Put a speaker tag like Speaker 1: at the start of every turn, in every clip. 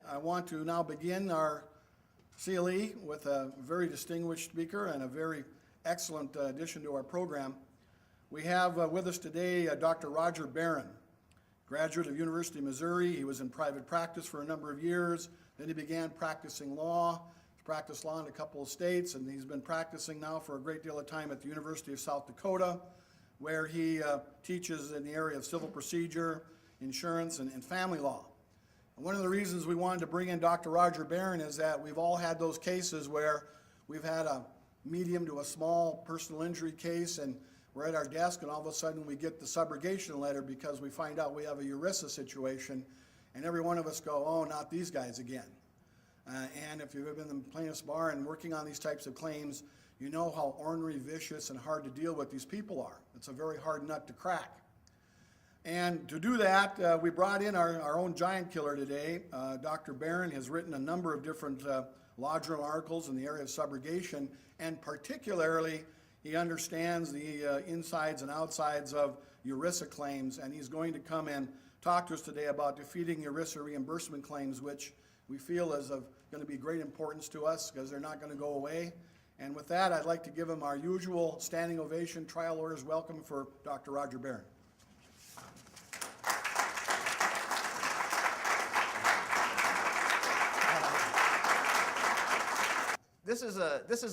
Speaker 1: I want to now begin our CLE with a very distinguished speaker and a very excellent addition to our program. We have with us today Dr. Roger Barron, graduate of University of Missouri. He was in private practice for a number of years. Then he began practicing law. He's practiced law in a couple of states, and he's been practicing now for a great deal of time at the University of South Dakota, where he teaches in the area of civil procedure, insurance, and family law. And one of the reasons we wanted to bring in Dr. Roger Barron is that we've all had those cases where we've had a medium to a small personal injury case, and we're at our desk, and all of a sudden we get the subrogation letter because we find out we have a Erisa situation, and every one of us go, oh, not these guys again. And if you've been in the plaintiff's bar and working on these types of claims, you know how ornery, vicious, and hard to deal with these people are. It's a very hard nut to crack. And to do that, we brought in our own giant killer today. Dr. Barron has written a number of different law journal articles in the area of subrogation, and particularly he understands the insides and outsides of Erisa claims, and he's going to come and talk to us today about defeating Erisa reimbursement claims, which we feel is of going to be great importance to us because they're not going to go away. And with that, I'd like to give him our usual standing ovation, trial lawyers welcome for Dr. Roger Barron.
Speaker 2: This is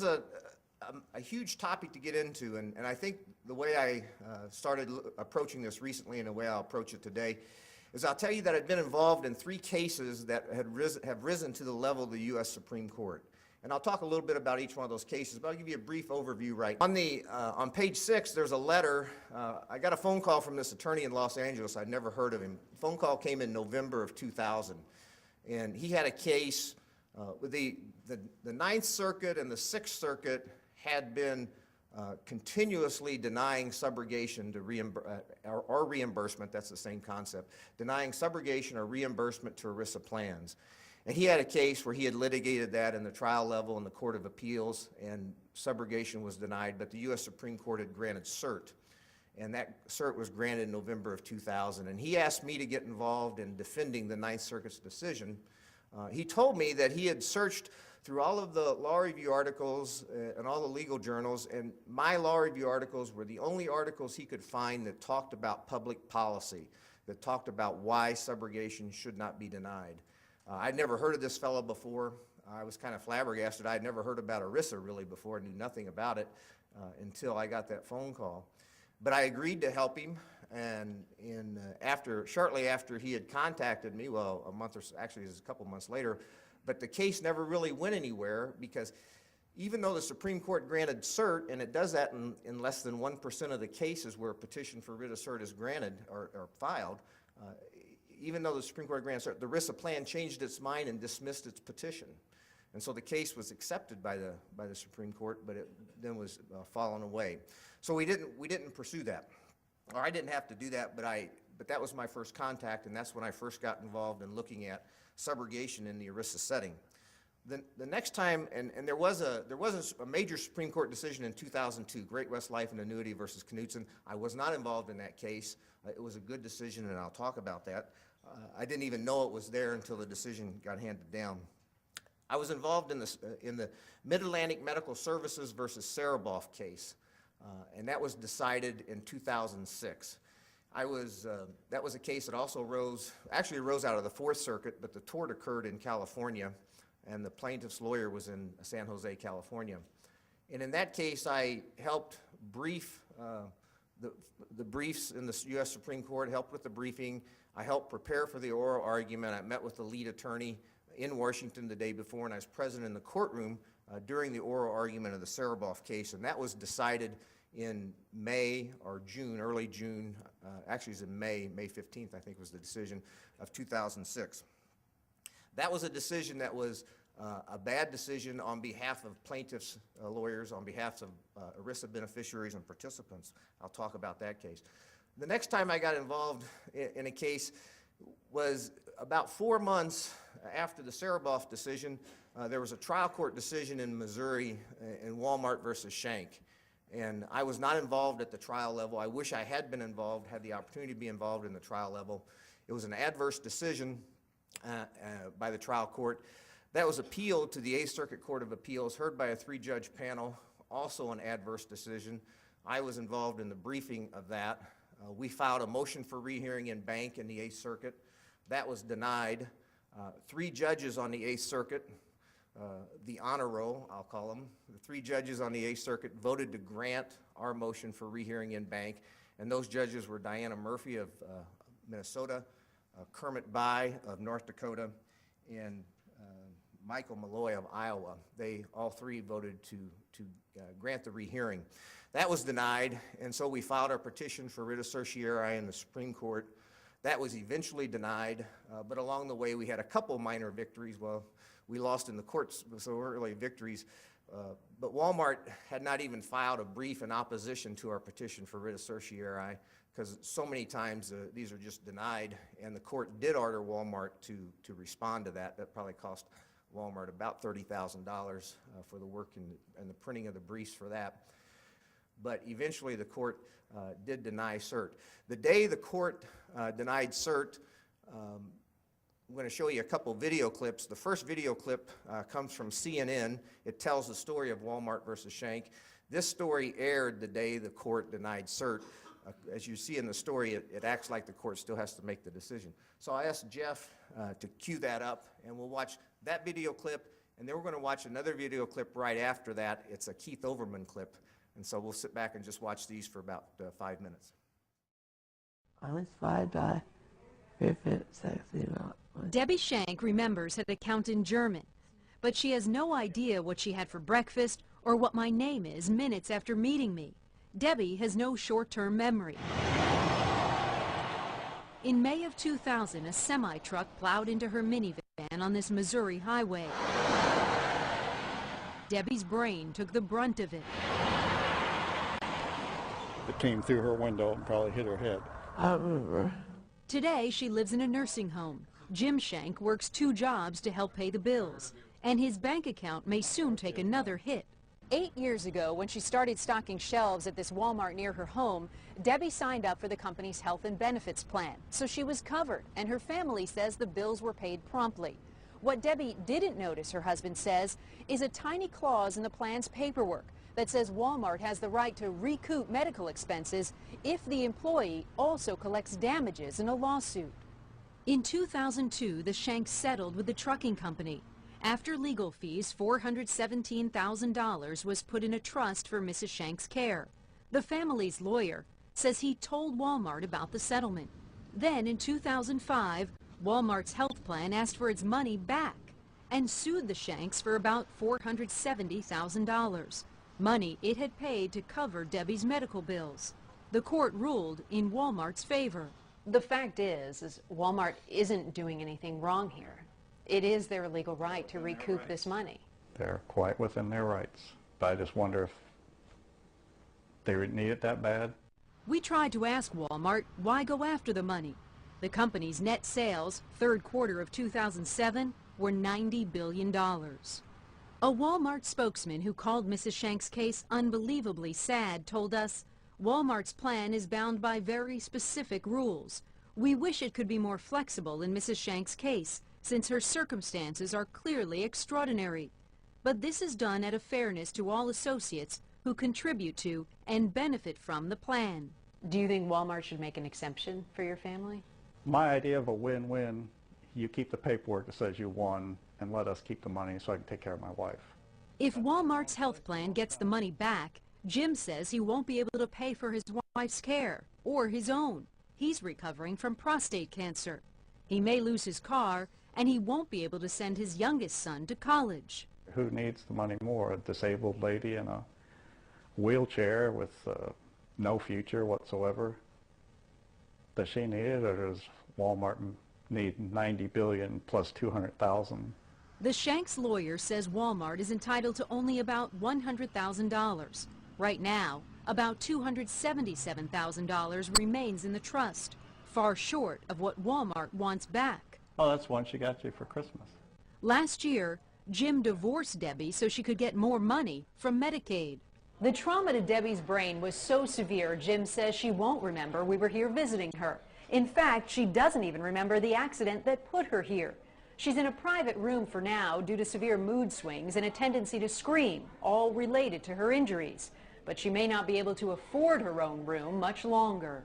Speaker 2: a huge topic to get into, and I think the way I started approaching this recently and the way I'll approach it today is I'll tell you that I've been involved in 3 cases that have risen to the level of the U.S. Supreme Court. And I'll talk a little bit about each one of those cases, but I'll give you a brief overview right now. On page 6, there's a letter. I got a phone call from this attorney in Los Angeles. I'd never heard of him. The phone call came in November of 2000, and he had a case with the Ninth Circuit and the Sixth Circuit had been continuously denying subrogation to or reimbursement, that's the same concept, denying subrogation or reimbursement to Erisa plans. And he had a case where he had litigated that in the trial level in the Court of Appeals, and subrogation was denied, but the U.S. Supreme Court had granted cert. And that cert was granted in November of 2000. And he asked me to get involved in defending the Ninth Circuit's decision. He told me that he had searched through all of the law review articles and all the legal journals, and my law review articles were the only articles he could find that talked about public policy, that talked about why subrogation should not be denied. I'd never heard of this fellow before. I was kind of flabbergasted. I'd never heard about Erisa really before, knew nothing about it until I got that phone call. But I agreed to help him, and shortly after he had contacted me, well, a month or so, actually it was a couple months later, but the case never really went anywhere because even though the Supreme Court granted cert, and it does that in less than 1% of the cases where a petition for writ of cert is granted or filed, even though the Supreme Court granted cert, the Erisa plan changed its mind and dismissed its petition. And so the case was accepted by the Supreme Court, but it then was fallen away. So we didn't pursue that. Or I didn't have to do that, but that was my first contact, and that's when I first got involved in looking at subrogation in the Erisa setting. The next time, and there was a major Supreme Court decision in 2002, Great West Life and Annuity versus Knutson. I was not involved in that case. It was a good decision, and I'll talk about that. I didn't even know it was there until the decision got handed down. I was involved in the Mid-Atlantic Medical Services versus Sereboff case, and that was decided in 2006. That was a case that also arose out of the Fourth Circuit, but the tort occurred in California, and the plaintiff's lawyer was in San Jose, California. And in that case, I helped brief the briefs in the U.S. Supreme Court, helped with the briefing. I helped prepare for the oral argument. I met with the lead attorney in Washington the day before, and I was present in the courtroom during the oral argument of the Sereboff case, and that was decided in May or June, early June, actually it was in May 15th, I think was the decision of 2006. That was a decision that was a bad decision on behalf of plaintiffs' lawyers, on behalf of Erisa beneficiaries and participants. I'll talk about that case. The next time I got involved in a case was about 4 months after the Sereboff decision. There was a trial court decision in Missouri in Walmart versus Schenck. And I was not involved at the trial level. I wish I had been involved, had the opportunity to be involved in the trial level. It was an adverse decision. by the trial court. That was appealed to the 8th Circuit Court of Appeals, heard by a 3-judge panel, also an adverse decision. I was involved in the briefing of that. We filed a motion for rehearing in bank in the 8th Circuit. That was denied. 3 judges on the 8th Circuit, the honor roll, I'll call them, the 3 judges on the 8th Circuit voted to grant our motion for rehearing in bank, and those judges were Diana Murphy of Minnesota, Kermit Bai of North Dakota, and Michael Malloy of Iowa. They all 3 voted to grant the rehearing. That was denied, and so we filed our petition for writ of certiorari in the Supreme Court. That was eventually denied, but along the way we had a couple minor victories. Well, we lost in the courts, so early victories, but Walmart had not even filed a brief in opposition to our petition for writ of certiorari, because so many times these are just denied, and the court did order Walmart to respond to that. That probably cost Walmart about $30,000 for the work and the printing of the briefs for that. But eventually the court did deny cert. The day the court denied cert, I'm going to show you a couple video clips. The first video clip comes from CNN. It tells the story of Walmart versus Schenck. This story aired the day the court denied cert. As you see in the story, it acts like the court still has to make the decision. So I asked Jeff to cue that up, and we'll watch that video clip, and then we're going to watch another video clip right after that. It's a Keith Overman clip, and so we'll sit back and just watch these for about 5 minutes.
Speaker 3: I was inspired by Griffith sexy.
Speaker 4: Debbie Schenck remembers an account in German, but she has no idea what she had for breakfast or what my name is minutes after meeting me. Debbie has no short-term memory. In May of 2000, a semi-truck plowed into her minivan on this Missouri highway. Debbie's brain took the brunt of it.
Speaker 5: It came through her window and probably hit her head.
Speaker 3: I remember.
Speaker 4: Today, she lives in a nursing home. Jim Schenck works 2 jobs to help pay the bills, and his bank account may soon take another hit. 8 years ago, when she started stocking shelves at this Walmart near her home, Debbie signed up for the company's health and benefits plan, so she was covered, and her family says the bills were paid promptly. What Debbie didn't notice, her husband says, is a tiny clause in the plan's paperwork that says Walmart has the right to recoup medical expenses if the employee also collects damages in a lawsuit. In 2002, the Schencks settled with the trucking company. After legal fees, $417,000 was put in a trust for Mrs. Schenk's care. The family's lawyer says he told Walmart about the settlement. Then in 2005, Walmart's health plan asked for its money back and sued the Schencks for about $470,000, money it had paid to cover Debbie's medical bills. The court ruled in Walmart's favor.
Speaker 6: The fact is Walmart isn't doing anything wrong here. It is their legal right to recoup this money.
Speaker 5: They're quite within their rights. But I just wonder if they need it that bad.
Speaker 4: We tried to ask Walmart why go after the money. The company's net sales, third quarter of 2007, were $90 billion. A Walmart spokesman who called Mrs. Schenk's case unbelievably sad told us, Walmart's plan is bound by very specific rules. We wish it could be more flexible in Mrs. Schenk's case, since her circumstances are clearly extraordinary. But this is done out of fairness to all associates who contribute to and benefit from the plan.
Speaker 6: Do you think Walmart should make an exemption for your family?
Speaker 5: My idea of a win-win, you keep the paperwork that says you won and let us keep the money so I can take care of my wife.
Speaker 4: If Walmart's health plan gets the money back, Jim says he won't be able to pay for his wife's care or his own. He's recovering from prostate cancer. He may lose his car, and he won't be able to send his youngest son to college.
Speaker 5: Who needs the money more? A disabled lady in a wheelchair with no future whatsoever? Does she need it, or does Walmart need $90 billion plus $200,000?
Speaker 4: The Schenk's lawyer says Walmart is entitled to only about $100,000. Right now, about $277,000 remains in the trust, far short of what Walmart wants back.
Speaker 5: Oh, that's one she got you for Christmas.
Speaker 4: Last year, Jim divorced Debbie so she could get more money from Medicaid.
Speaker 6: The trauma to Debbie's brain was so severe, Jim says she won't remember we were here visiting her. In fact, she doesn't even remember the accident that put her here. She's in a private room for now due to severe mood swings and a tendency to scream, all related to her injuries. But she may not be able to afford her own room much longer.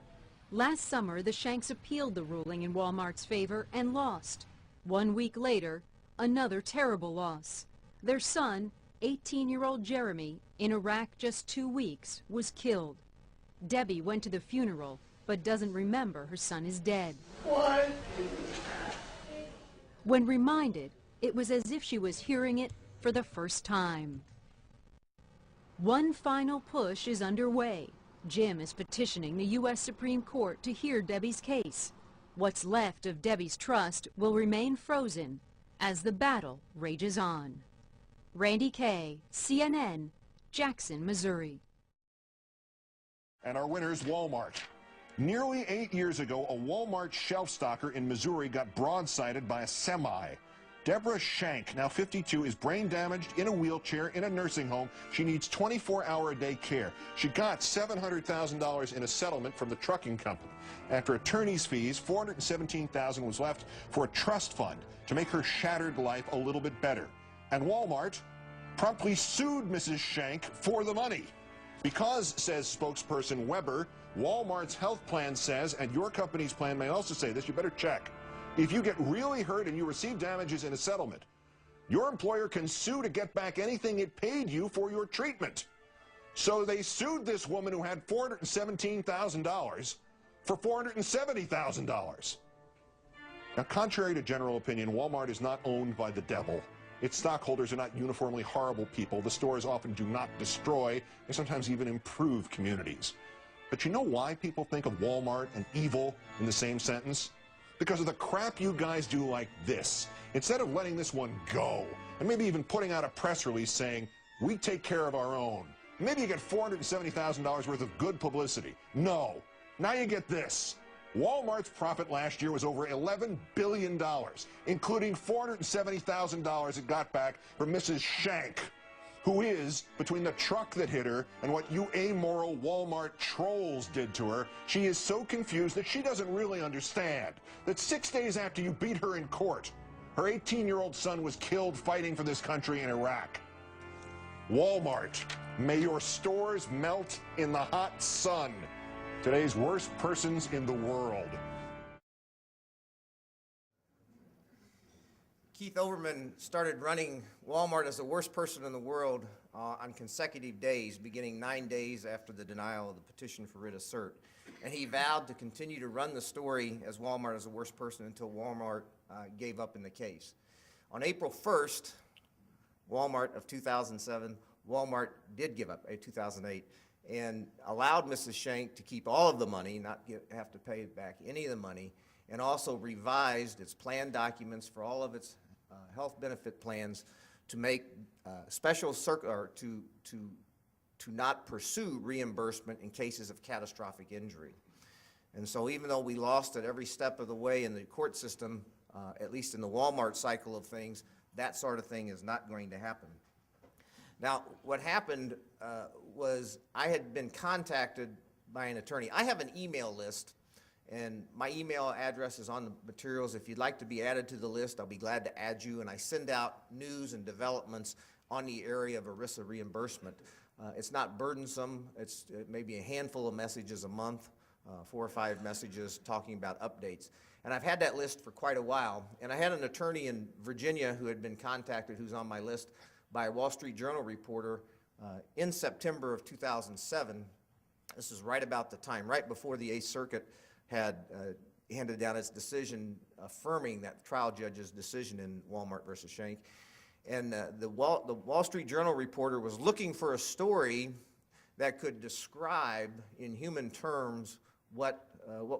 Speaker 4: Last summer, the Shanks appealed the ruling in Walmart's favor and lost. 1 week later, another terrible loss. Their son, 18-year-old Jeremy, in Iraq just 2 weeks, was killed. Debbie went to the funeral, but doesn't remember her son is dead.
Speaker 1: What?
Speaker 4: When reminded, it was as if she was hearing it for the first time. One final push is underway. Jim is petitioning the U.S. Supreme Court to hear Debbie's case. What's left of Debbie's trust will remain frozen as the battle rages on. Randy Kay, CNN, Jackson, Missouri.
Speaker 7: And our winner is Walmart. Nearly 8 years ago, a Walmart shelf stocker in Missouri got broadsided by a semi. Deborah Shank, now 52, is brain damaged, in a wheelchair, in a nursing home. She needs 24-hour-a-day care. She got $700,000 in a settlement from the trucking company. After attorney's fees, $417,000 was left for a trust fund to make her shattered life a little bit better. And Walmart promptly sued Mrs. Shank for the money. Because, says spokesperson Weber, Walmart's health plan says, and your company's plan may also say this, you better check. If you get really hurt and you receive damages in a settlement, your employer can sue to get back anything it paid you for your treatment. So they sued this woman who had $417,000 for $470,000. Now, contrary to general opinion, Walmart is not owned by the devil. Its stockholders are not uniformly horrible people. The stores often do not destroy, they sometimes even improve communities. But you know why people think of Walmart and evil in the same sentence? Because of the crap you guys do like this. Instead of letting this one go, and maybe even putting out a press release saying, we take care of our own. Maybe you get $470,000 worth of good publicity. No. Now you get this. Walmart's profit last year was over $11 billion, including $470,000 it got back from Mrs. Shank, who is, between the truck that hit her and what you amoral Walmart trolls did to her, she is so confused that she doesn't really understand that 6 days after you beat her in court, her 18-year-old son was killed fighting for this country in Iraq. Walmart, may your stores melt in the hot sun. Today's worst persons in the world.
Speaker 2: Keith Overman started running Walmart as the worst person in the world on consecutive days, beginning 9 days after the denial of the petition for writ of cert. And he vowed to continue to run the story as Walmart as the worst person until Walmart gave up in the case. On April 1st, Walmart of 2007, Walmart did give up, 2008, and allowed Mrs. Shank to keep all of the money, not have to pay back any of the money, and also revised its plan documents for all of its health benefit plans to make to not pursue reimbursement in cases of catastrophic injury. And so even though we lost at every step of the way in the court system, at least in the Walmart cycle of things, that sort of thing is not going to happen. Now, what happened was I had been contacted by an attorney. I have an email list, and my email address is on the materials. If you'd like to be added to the list, I'll be glad to add you, and I send out news and developments on the area of ERISA reimbursement. It's not burdensome. It's maybe a handful of messages a month, 4 or 5 messages talking about updates. And I've had that list for quite a while, and I had an attorney in Virginia who had been contacted, who's on my list, by a Wall Street Journal reporter in September of 2007. This is right about the time, right before the 8th Circuit had handed down its decision affirming that trial judge's decision in Walmart versus Shank. And the Wall Street Journal reporter was looking for a story that could describe in human terms what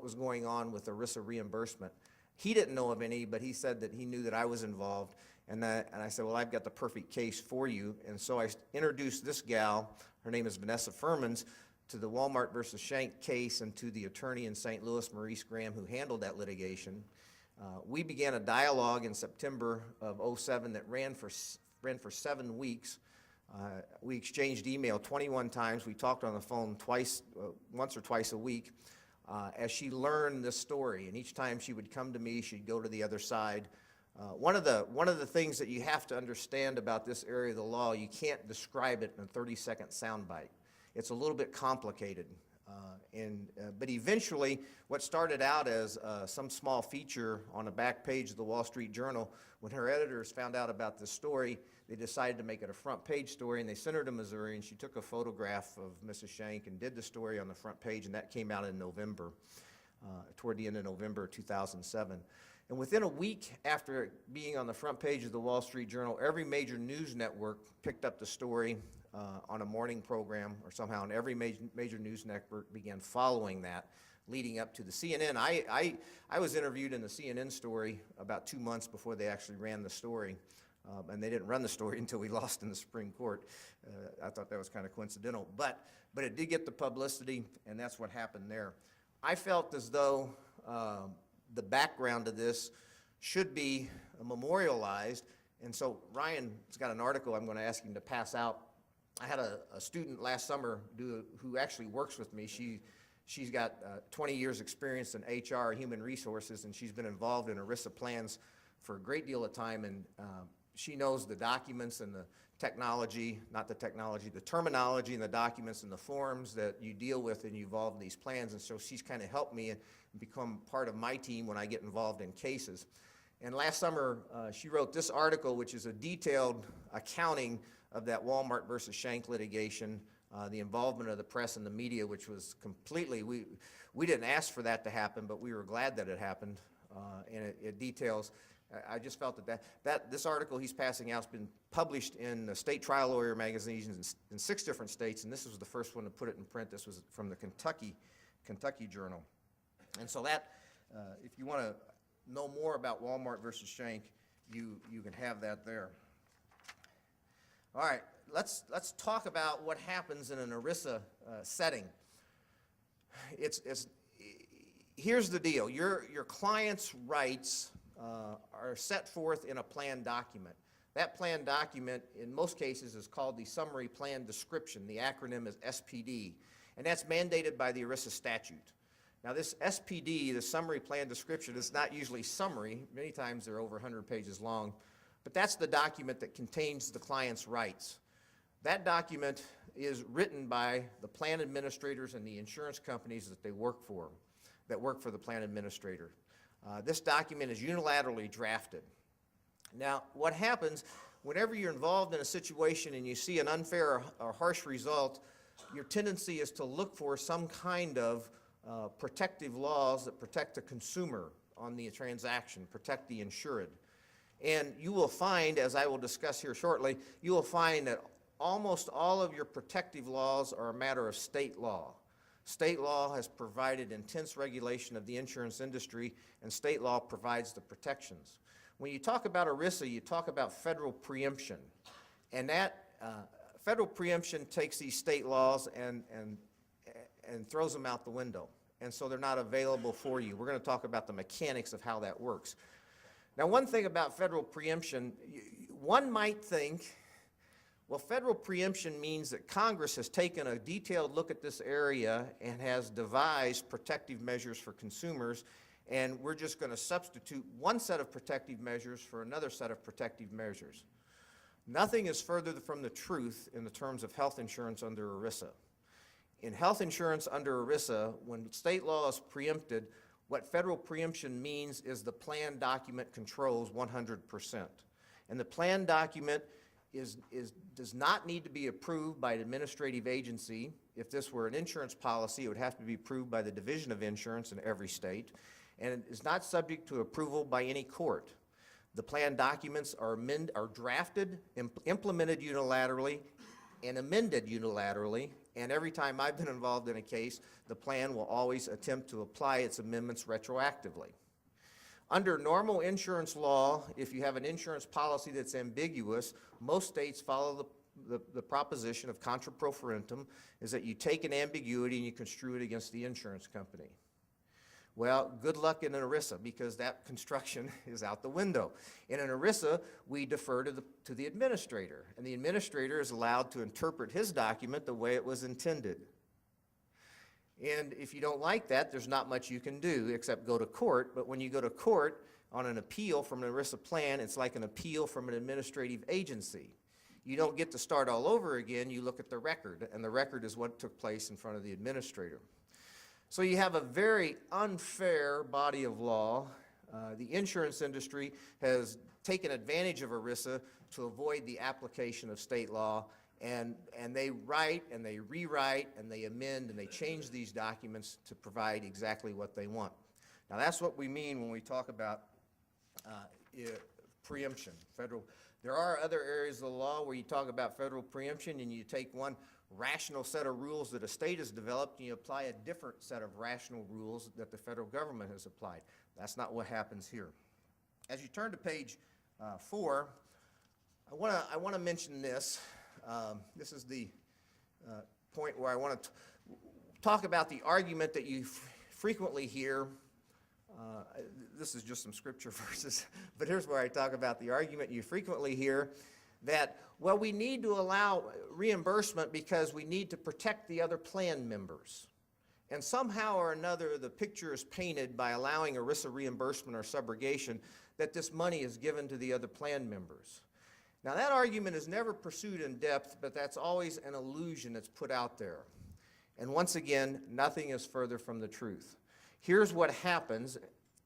Speaker 2: was going on with ERISA reimbursement. He didn't know of any, but he said that he knew that I was involved. And I said, well, I've got the perfect case for you. And so I introduced this gal, her name is Vanessa Furmans, to the Walmart versus Shank case and to the attorney in St. Louis, Maurice Graham, who handled that litigation. We began a dialogue in September of '07 that ran for 7 weeks. We exchanged email 21 times. We talked on the phone once or twice a week. as she learned this story. And each time she would come to me, she'd go to the other side. One of the things that you have to understand about this area of the law, you can't describe it in a 30-second soundbite. It's a little bit complicated. But eventually, what started out as some small feature on the back page of the Wall Street Journal, when her editors found out about this story, they decided to make it a front page story, and they sent her to Missouri, and she took a photograph of Mrs. Shank and did the story on the front page, and that came out in November, toward the end of November 2007. And within a week after it being on the front page of the Wall Street Journal, every major news network picked up the story on a morning program or somehow, and every major news network began following that, leading up to the CNN. I was interviewed in the CNN story about 2 months before they actually ran the story, and they didn't run the story until we lost in the Supreme Court. I thought that was kind of coincidental, but it did get the publicity, and that's what happened there. I felt as though the background of this should be memorialized, and so Ryan's got an article I'm going to ask him to pass out. I had a student last summer who actually works with me. She's got 20 years experience in HR, human resources, and she's been involved in ERISA plans for a great deal of time, and she knows the documents and the technology, not the technology, the terminology and the documents and the forms that you deal with and you involve in these plans, and so she's kind of helped me and become part of my team when I get involved in cases. And last summer, she wrote this article, which is a detailed accounting of that Walmart versus Shank litigation, the involvement of the press and the media, which was completely, we didn't ask for that to happen, but we were glad that it happened, and it details. I just felt that this article he's passing out has been published in the state trial lawyer magazines in 6 different states, and this was the first one to put it in print. This was from the Kentucky Journal. And so that, if you want to know more about Walmart versus Shank, you can have that there. All right, let's talk about what happens in an ERISA setting. Here's the deal. Your client's rights are set forth in a plan document. That plan document, in most cases, is called the Summary Plan Description. The acronym is SPD, and that's mandated by the ERISA statute. Now, this SPD, the Summary Plan Description, is not usually summary. Many times they're over 100 pages long, but that's the document that contains the client's rights. That document is written by the plan administrators and the insurance companies that they work for, that work for the plan administrator. This document is unilaterally drafted. Now, what happens whenever you're involved in a situation and you see an unfair or harsh result, your tendency is to look for some kind of protective laws that protect the consumer on the transaction, protect the insured. And you will find, as I will discuss here shortly, you will find that almost all of your protective laws are a matter of state law. State law has provided intense regulation of the insurance industry, and state law provides the protections. When you talk about ERISA, you talk about federal preemption. And that federal preemption takes these state laws and throws them out the window. And so they're not available for you. We're going to talk about the mechanics of how that works. Now, one thing about federal preemption, one might think, well, federal preemption means that Congress has taken a detailed look at this area and has devised protective measures for consumers, and we're just going to substitute one set of protective measures for another set of protective measures. Nothing is further from the truth in the terms of health insurance under ERISA. In health insurance under ERISA, when state law is preempted, what federal preemption means is the plan document controls 100%. And the plan document does not need to be approved by an administrative agency. If this were an insurance policy, it would have to be approved by the Division of Insurance in every state, and it is not subject to approval by any court. The plan documents are drafted, implemented unilaterally, and amended unilaterally, and every time I've been involved in a case, the plan will always attempt to apply its amendments retroactively. Under normal insurance law, if you have an insurance policy that's ambiguous, most states follow the proposition of contra pro forentum, is that you take an ambiguity and you construe it against the insurance company. Well, good luck in an ERISA, because that construction is out the window. In an ERISA, we defer to the administrator, and the administrator is allowed to interpret his document the way it was intended. And if you don't like that, there's not much you can do except go to court. But when you go to court on an appeal from an ERISA plan, it's like an appeal from an administrative agency. You don't get to start all over again. You look at the record, and the record is what took place in front of the administrator. So you have a very unfair body of law. The insurance industry has taken advantage of ERISA to avoid the application of state law, and they write and they rewrite and they amend and they change these documents to provide exactly what they want. Now that's what we mean when we talk about preemption. There are other areas of the law where you talk about federal preemption and you take one rational set of rules that a state has developed and you apply a different set of rational rules that the federal government has applied. That's not what happens here. As you turn to page 4, I want to mention this. This is the point where I want to talk about the argument that you frequently hear. This is just some scripture verses, but here's where I talk about the argument you frequently hear that, well, we need to allow reimbursement because we need to protect the other plan members. And somehow or another, the picture is painted by allowing ERISA reimbursement or subrogation that this money is given to the other plan members. Now, that argument is never pursued in depth, but that's always an illusion that's put out there. And once again, nothing is further from the truth. Here's what happens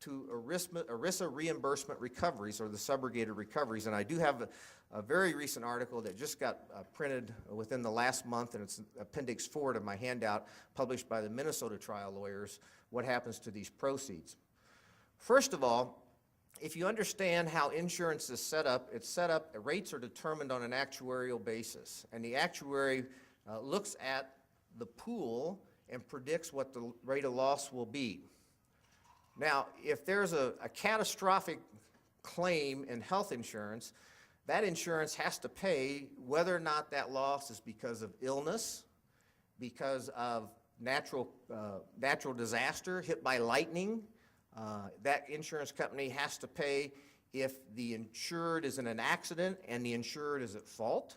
Speaker 2: to ERISA reimbursement recoveries, or the subrogated recoveries, and I do have a very recent article that just got printed within the last month, and it's Appendix 4 to my handout, published by the Minnesota trial lawyers, what happens to these proceeds. First of all, if you understand how insurance is set up, rates are determined on an actuarial basis, and the actuary looks at the pool and predicts what the rate of loss will be. Now, if there's a catastrophic claim in health insurance, that insurance has to pay whether or not that loss is because of illness, because of natural disaster, hit by lightning. That insurance company has to pay if the insured is in an accident and the insured is at fault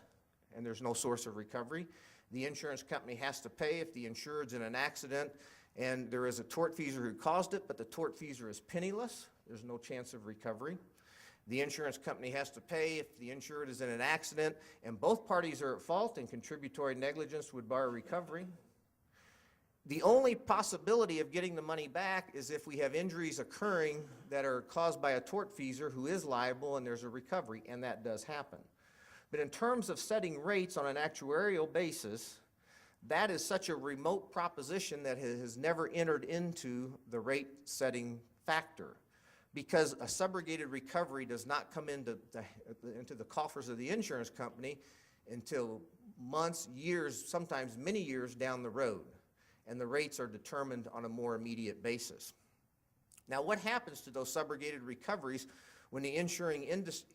Speaker 2: and there's no source of recovery. The insurance company has to pay if the insured's in an accident and there is a tortfeasor who caused it, but the tortfeasor is penniless. There's no chance of recovery. The insurance company has to pay if the insured is in an accident and both parties are at fault and contributory negligence would bar recovery. The only possibility of getting the money back is if we have injuries occurring that are caused by a tortfeasor who is liable and there's a recovery, and that does happen. But in terms of setting rates on an actuarial basis, that is such a remote proposition that has never entered into the rate setting factor, because a subrogated recovery does not come into the coffers of the insurance company until months, years, sometimes many years down the road, and the rates are determined on a more immediate basis. Now, what happens to those subrogated recoveries when the insuring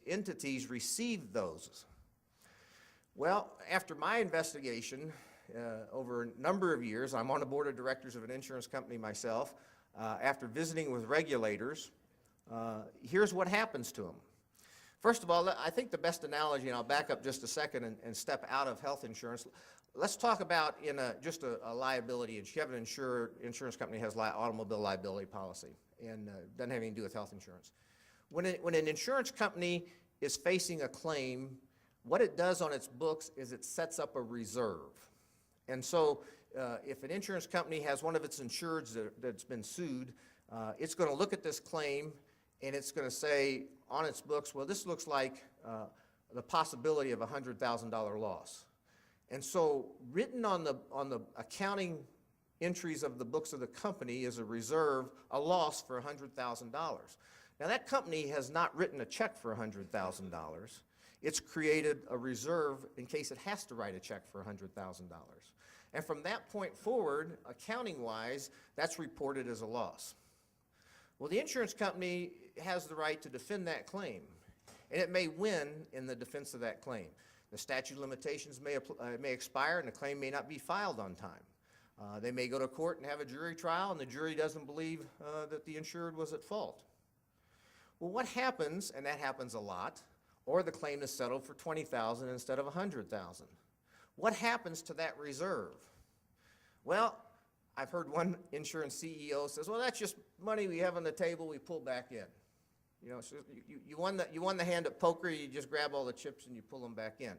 Speaker 2: entities receive those? Well, after my investigation, over a number of years, I'm on the board of directors of an insurance company myself, after visiting with regulators, here's what happens to them. First of all, I think the best analogy, and I'll back up just a second and step out of health insurance. Let's talk about just a liability. You have an insurance company that has automobile liability policy and doesn't have anything to do with health insurance. When an insurance company is facing a claim, what it does on its books is it sets up a reserve. And so if an insurance company has one of its insureds that's been sued, it's going to look at this claim and it's going to say on its books, well, this looks like the possibility of a $100,000 loss. And so written on the accounting entries of the books of the company is a reserve, a loss for $100,000. Now that company has not written a check for $100,000. It's created a reserve in case it has to write a check for $100,000. And from that point forward, accounting-wise, that's reported as a loss. Well, the insurance company has the right to defend that claim, and it may win in the defense of that claim. The statute of limitations may expire and the claim may not be filed on time. They may go to court and have a jury trial and the jury doesn't believe that the insured was at fault. Well, what happens, and that happens a lot, or the claim is settled for $20,000 instead of $100,000. What happens to that reserve? Well, I've heard one insurance CEO says, well, that's just money we have on the table, we pull back in. You know, so you won the hand at poker, you just grab all the chips and you pull them back in.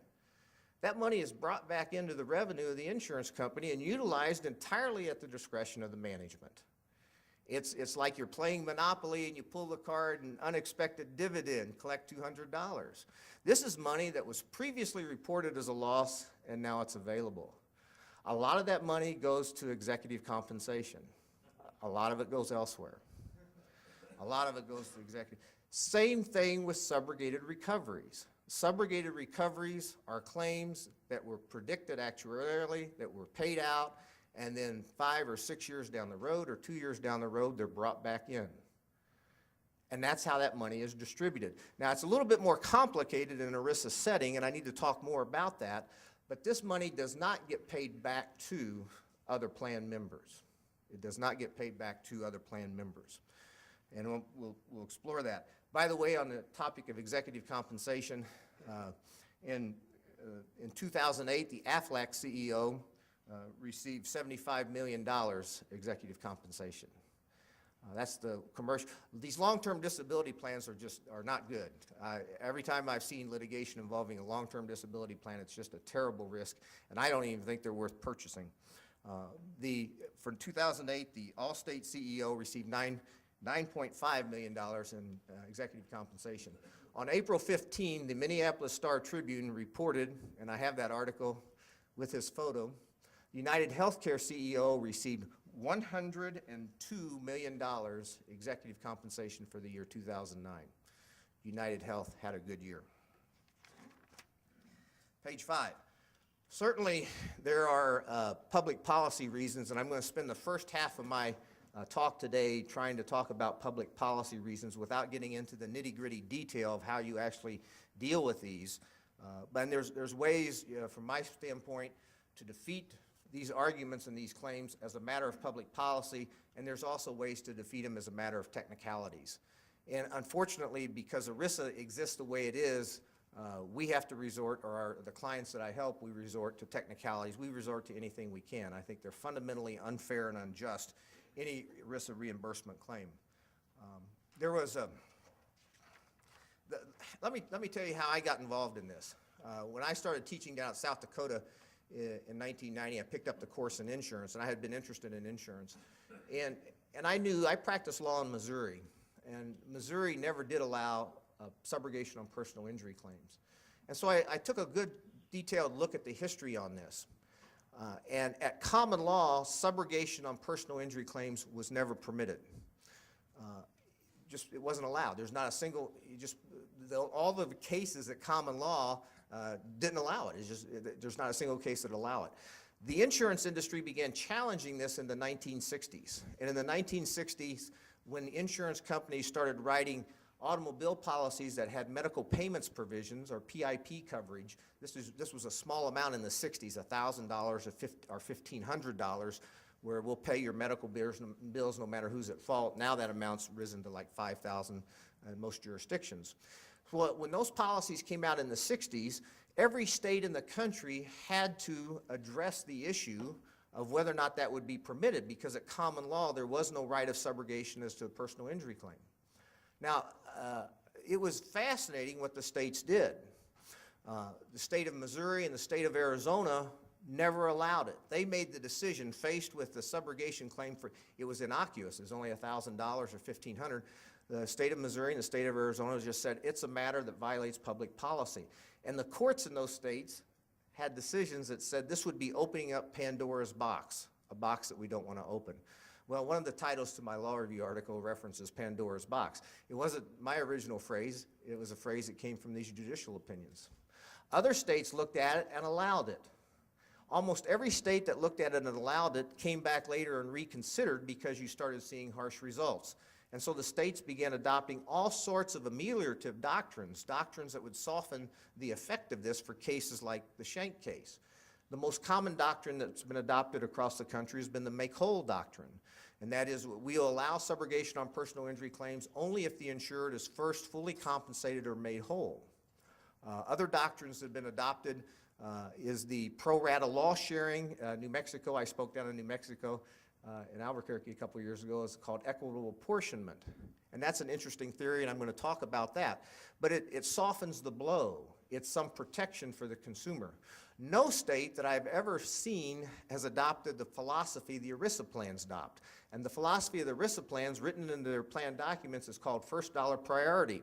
Speaker 2: That money is brought back into the revenue of the insurance company and utilized entirely at the discretion of the management. It's like you're playing Monopoly and you pull the card and unexpected dividend, collect $200. This is money that was previously reported as a loss and now it's available. A lot of that money goes to executive compensation. A lot of it goes elsewhere. A lot of it goes to executive. Same thing with subrogated recoveries. Subrogated recoveries are claims that were predicted actuarially, that were paid out, and then 5 or 6 years down the road or 2 years down the road, they're brought back in. And that's how that money is distributed. Now, it's a little bit more complicated in an ERISA setting, and I need to talk more about that, but this money does not get paid back to other plan members. It does not get paid back to other plan members. And we'll explore that. By the way, on the topic of executive compensation, in 2008, the AFLAC CEO received $75 million executive compensation. That's the commercial. These long-term disability plans are not good. Every time I've seen litigation involving a long-term disability plan, it's just a terrible risk, and I don't even think they're worth purchasing. For 2008, the Allstate CEO received $9.5 million in executive compensation. On April 15, the Minneapolis Star-Tribune reported, and I have that article with his photo, United Healthcare CEO received $102 million executive compensation for the year 2009. United Health had a good year. Page 5. Certainly, there are public policy reasons, and I'm going to spend the first half of my talk today trying to talk about public policy reasons without getting into the nitty-gritty detail of how you actually deal with these. But there's ways, from my standpoint, to defeat these arguments and these claims as a matter of public policy, and there's also ways to defeat them as a matter of technicalities. And unfortunately, because ERISA exists the way it is, we have to resort, or the clients that I help, we resort to technicalities. We resort to anything we can. I think they're fundamentally unfair and unjust, any ERISA reimbursement claim. There was a, let me tell you how I got involved in this. When I started teaching down at South Dakota in 1990, I picked up the course in insurance, and I had been interested in insurance. And I knew, I practiced law in Missouri, and Missouri never did allow subrogation on personal injury claims. And so I took a good detailed look at the history on this. And at common law, subrogation on personal injury claims was never permitted. It wasn't allowed. There's not a single, all the cases at common law didn't allow it. There's not a single case that allow it. The insurance industry began challenging this in the 1960s. And in the 1960s, when insurance companies started writing automobile policies that had medical payments provisions, or PIP coverage, this was a small amount in the 60s, $1,000 or $1,500, where we'll pay your medical bills no matter who's at fault. Now that amount's risen to like $5,000 in most jurisdictions. Well, when those policies came out in the 60s, every state in the country had to address the issue of whether or not that would be permitted, because at common law there was no right of subrogation as to a personal injury claim. Now, it was fascinating what the states did. The state of Missouri and the state of Arizona never allowed it. They made the decision, faced with the subrogation claim for, it was innocuous, it was only $1,000 or $1,500. The state of Missouri and the state of Arizona just said it's a matter that violates public policy. And the courts in those states had decisions that said this would be opening up Pandora's box, a box that we don't want to open. Well, one of the titles to my law review article references Pandora's box. It wasn't my original phrase, it was a phrase that came from these judicial opinions. Other states looked at it and allowed it. Almost every state that looked at it and allowed it came back later and reconsidered because you started seeing harsh results. And so the states began adopting all sorts of ameliorative doctrines that would soften the effect of this for cases like the Schenck case. The most common doctrine that's been adopted across the country has been the make whole doctrine. And that is, we'll allow subrogation on personal injury claims only if the insured is first fully compensated or made whole. Other doctrines that have been adopted is the pro rata loss sharing. New Mexico, I spoke down in New Mexico. in Albuquerque a couple of years ago. It's called equitable apportionment. And that's an interesting theory, and I'm going to talk about that. But it softens the blow. It's some protection for the consumer. No state that I've ever seen has adopted the philosophy the Erisa plans adopt. And the philosophy of the Erisa plans written into their plan documents is called first dollar priority.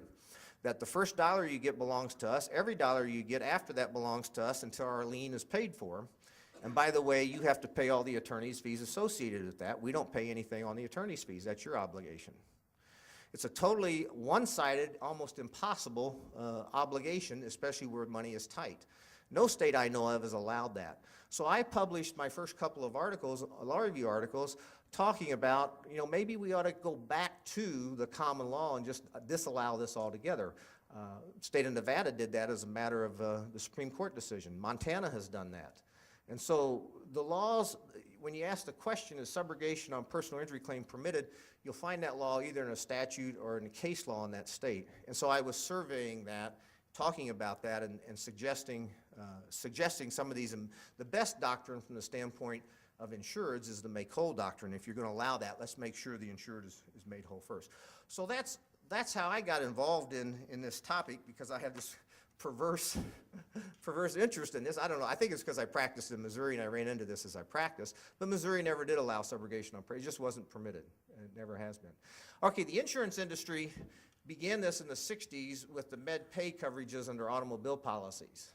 Speaker 2: That the first dollar you get belongs to us, every dollar you get after that belongs to us until our lien is paid for. And by the way, you have to pay all the attorney's fees associated with that. We don't pay anything on the attorney's fees. That's your obligation. It's a totally one-sided, almost impossible obligation, especially where money is tight. No state I know of has allowed that. So I published my first couple of articles, law review articles, talking about, maybe we ought to go back to the common law and just disallow this altogether. State of Nevada did that as a matter of the Supreme Court decision. Montana has done that. And so the laws, when you ask the question, is subrogation on personal injury claim permitted, you'll find that law either in a statute or in a case law in that state. And so I was surveying that, talking about that, and suggesting some of these. And the best doctrine from the standpoint of insureds is the make whole doctrine. If you're going to allow that, let's make sure the insured is made whole first. So that's how I got involved in this topic, because I have this perverse interest in this. I don't know. I think it's because I practiced in Missouri and I ran into this as I practiced. But Missouri never did allow subrogation on it just wasn't permitted. And it never has been. Okay, the insurance industry began this in the 60s with the med pay coverages under automobile policies.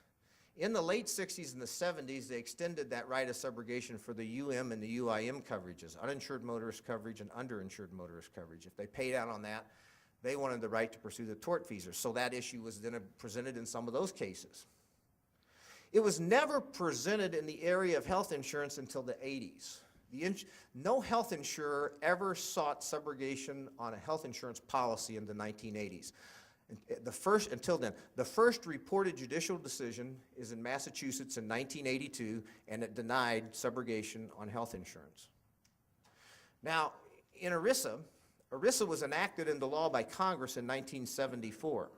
Speaker 2: In the late 60s and the 70s, they extended that right of subrogation for the UM and the UIM coverages, uninsured motorist coverage and underinsured motorist coverage. If they paid out on that, they wanted the right to pursue the tortfeasor. So that issue was then presented in some of those cases. It was never presented in the area of health insurance until the 80s. No health insurer ever sought subrogation on a health insurance policy in the 1980s. Until then. The first reported judicial decision is in Massachusetts in 1982, and it denied subrogation on health insurance. Now, in Erisa was enacted into law by Congress in 1974.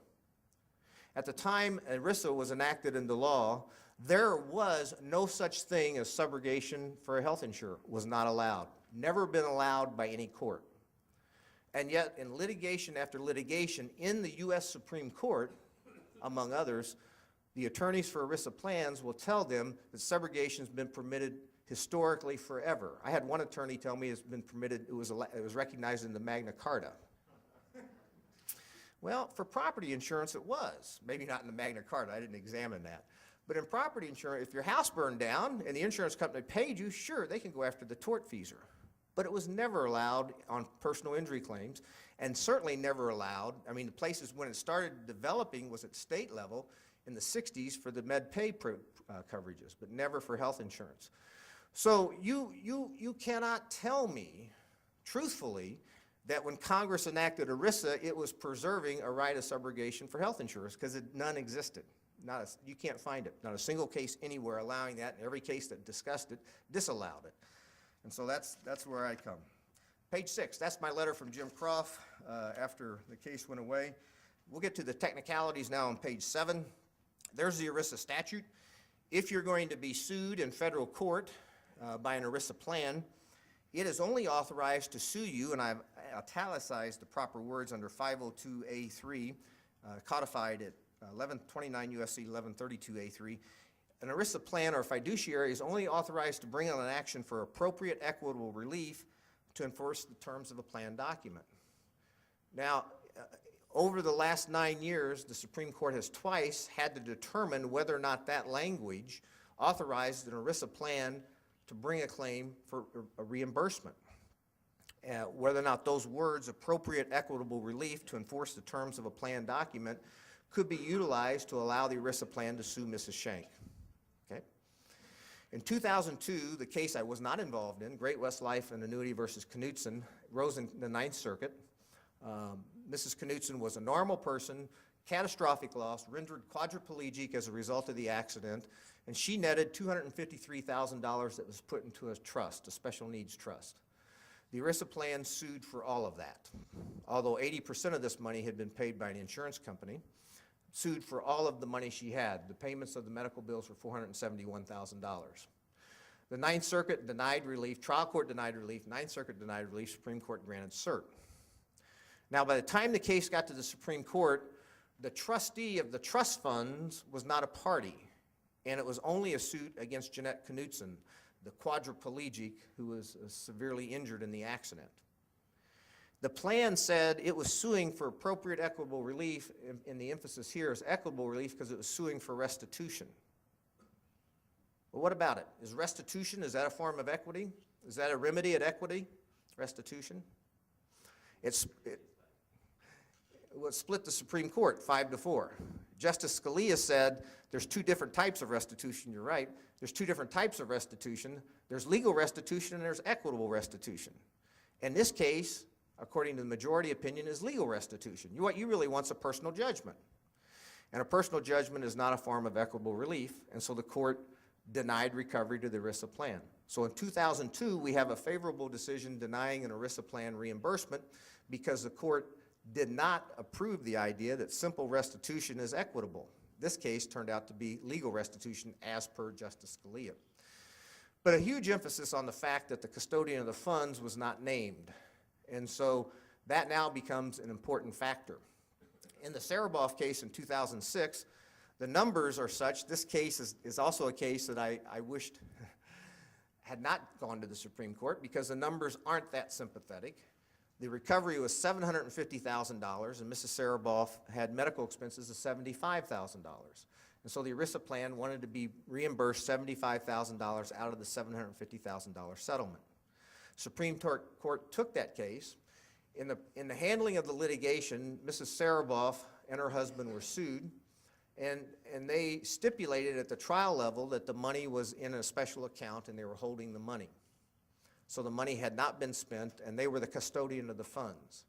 Speaker 2: At the time Erisa was enacted into law, there was no such thing as subrogation for a health insurer. Was not allowed. Never been allowed by any court. And yet, in litigation after litigation in the U.S. Supreme Court, among others, the attorneys for Erisa plans will tell them that subrogation has been permitted historically forever. I had one attorney tell me it's been permitted, it was recognized in the Magna Carta. Well, for property insurance it was. Maybe not in the Magna Carta, I didn't examine that. But in property insurance, if your house burned down and the insurance company paid you, sure, they can go after the tortfeasor. But it was never allowed on personal injury claims, and certainly never allowed. I mean, the places when it started developing was at state level in the 60s for the med pay coverages, but never for health insurance. So you cannot tell me, truthfully, that when Congress enacted Erisa, it was preserving a right of subrogation for health insurers, because none existed. You can't find it. Not a single case anywhere allowing that, and every case that discussed it disallowed it. And so that's where I come. Page 6, that's my letter from Jim Croft after the case went away. We'll get to the technicalities now on page 7. There's the Erisa statute. If you're going to be sued in federal court by an Erisa plan, it is only authorized to sue you, and I've italicized the proper words under 502A3, codified at 1129 U.S.C. 1132A3. An Erisa plan or fiduciary is only authorized to bring on an action for appropriate equitable relief to enforce the terms of a plan document. Now, over the last 9 years, the Supreme Court has twice had to determine whether or not that language authorized an Erisa plan to bring a claim for a reimbursement. Whether or not those words, appropriate equitable relief to enforce the terms of a plan document, could be utilized to allow the Erisa plan to sue Mrs. Shank. Okay? In 2002, the case I was not involved in, Great West Life and Annuity versus Knutson, rose in the Ninth Circuit. Mrs. Knutson was a normal person, catastrophic loss, rendered quadriplegic as a result of the accident, and she netted $253,000 that was put into a trust, a special needs trust. The Erisa plan sued for all of that, although 80% of this money had been paid by an insurance company, sued for all of the money she had. The payments of the medical bills were $471,000. The Ninth Circuit denied relief, trial court denied relief, Ninth Circuit denied relief, Supreme Court granted cert. Now, by the time the case got to the Supreme Court, the trustee of the trust funds was not a party, and it was only a suit against Jeanette Knutson, the quadriplegic who was severely injured in the accident. The plan said it was suing for appropriate equitable relief, and the emphasis here is equitable relief because it was suing for restitution. But what about it? Is restitution, is that a form of equity? Is that a remedy at equity, restitution? It split the Supreme Court 5-4. Justice Scalia said there's two different types of restitution. You're right. There's two different types of restitution. There's legal restitution and there's equitable restitution. In this case, according to the majority opinion, is legal restitution. What you really want is a personal judgment. And a personal judgment is not a form of equitable relief, and so the court denied recovery to the ERISA plan. So in 2002, we have a favorable decision denying an ERISA plan reimbursement because the court did not approve the idea that simple restitution is equitable. This case turned out to be legal restitution as per Justice Scalia. But a huge emphasis on the fact that the custodian of the funds was not named. And so that now becomes an important factor. In the Sereboff case in 2006, the numbers are such, this case is also a case that I wished had not gone to the Supreme Court because the numbers aren't that sympathetic. The recovery was $750,000, and Mrs. Sereboff had medical expenses of $75,000. And so the ERISA plan wanted to be reimbursed $75,000 out of the $750,000 settlement. Supreme Court took that case. In the handling of the litigation, Mrs. Sereboff and her husband were sued, and they stipulated at the trial level that the money was in a special account and they were holding the money. So the money had not been spent, and they were the custodian of the funds.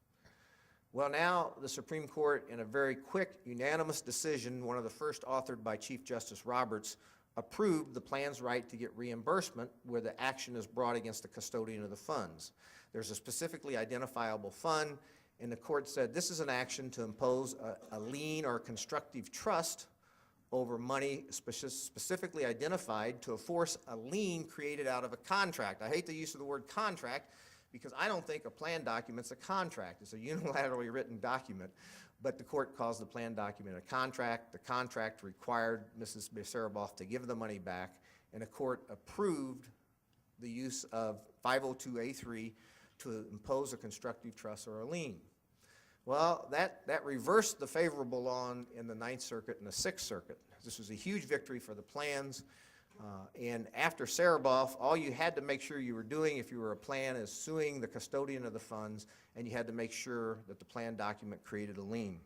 Speaker 2: Well, now the Supreme Court, in a very quick, unanimous decision, one of the first authored by Chief Justice Roberts, approved the plan's right to get reimbursement where the action is brought against the custodian of the funds. There's a specifically identifiable fund, and the court said this is an action to impose a lien or constructive trust over money specifically identified to enforce a lien created out of a contract. I hate the use of the word contract because I don't think a plan document's a contract. It's a unilaterally written document, but the court calls the plan document a contract. The contract required Mrs. Sereboff to give the money back, and the court approved the use of 502A3 to impose a constructive trust or a lien. Well, that reversed the favorable law in the Ninth Circuit and the Sixth Circuit. This was a huge victory for the plans. And after Sereboff, all you had to make sure you were doing if you were a plan is suing the custodian of the funds, and you had to make sure that the plan document created a lien.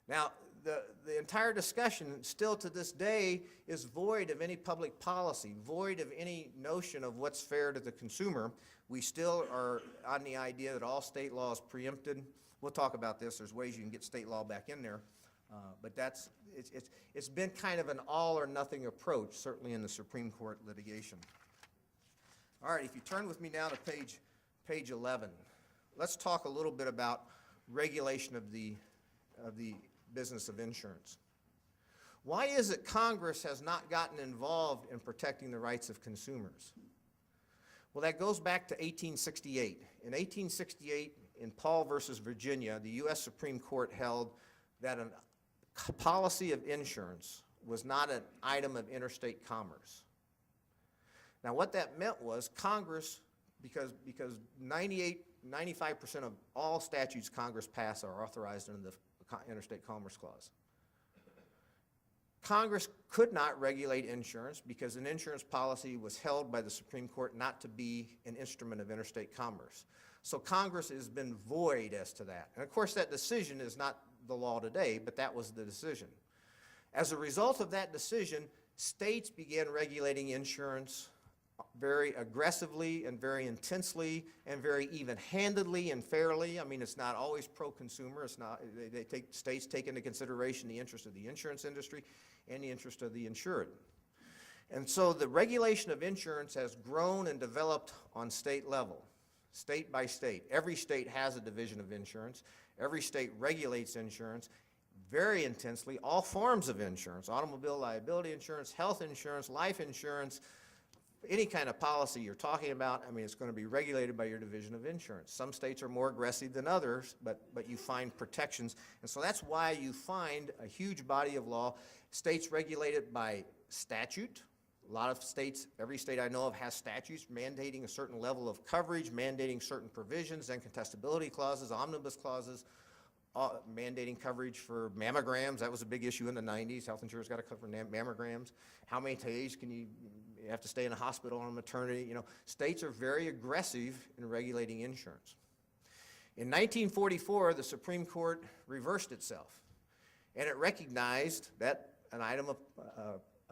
Speaker 2: Now, the entire discussion still to this day is void of any public policy, void of any notion of what's fair to the consumer. We still are on the idea that all state law is preempted. We'll talk about this. There's ways you can get state law back in there. But it's been kind of an all or nothing approach, certainly in the Supreme Court litigation. All right, if you turn with me now to page 11, let's talk a little bit about regulation of the business of insurance. Why is it Congress has not gotten involved in protecting the rights of consumers? Well, that goes back to 1868. In 1868, in Paul versus Virginia, the U.S. Supreme Court held that a policy of insurance was not an item of interstate commerce. Now, what that meant was Congress, because 95% of all statutes Congress pass are authorized under the Interstate Commerce Clause. Congress could not regulate insurance because an insurance policy was held by the Supreme Court not to be an instrument of interstate commerce. So Congress has been void as to that. And of course that decision is not the law today, but that was the decision. As a result of that decision, states began regulating insurance very aggressively and very intensely and very even-handedly and fairly. I mean, it's not always pro-consumer. It's not. States take into consideration the interest of the insurance industry and the interest of the insured. And so the regulation of insurance has grown and developed on state level, state by state. Every state has a division of insurance. Every state regulates insurance very intensely, all forms of insurance, automobile liability insurance, health insurance, life insurance, any kind of policy you're talking about, I mean, it's going to be regulated by your division of insurance. Some states are more aggressive than others, but you find protections. And so that's why you find a huge body of law. States regulate it by statute. A lot of states, every state I know of has statutes mandating a certain level of coverage, mandating certain provisions, and contestability clauses, omnibus clauses, mandating coverage for mammograms. That was a big issue in the 90s. Health insurance got to cover mammograms. How many days can you have to stay in a hospital on maternity? You know, states are very aggressive in regulating insurance. In 1944, the Supreme Court reversed itself, and it recognized that an item of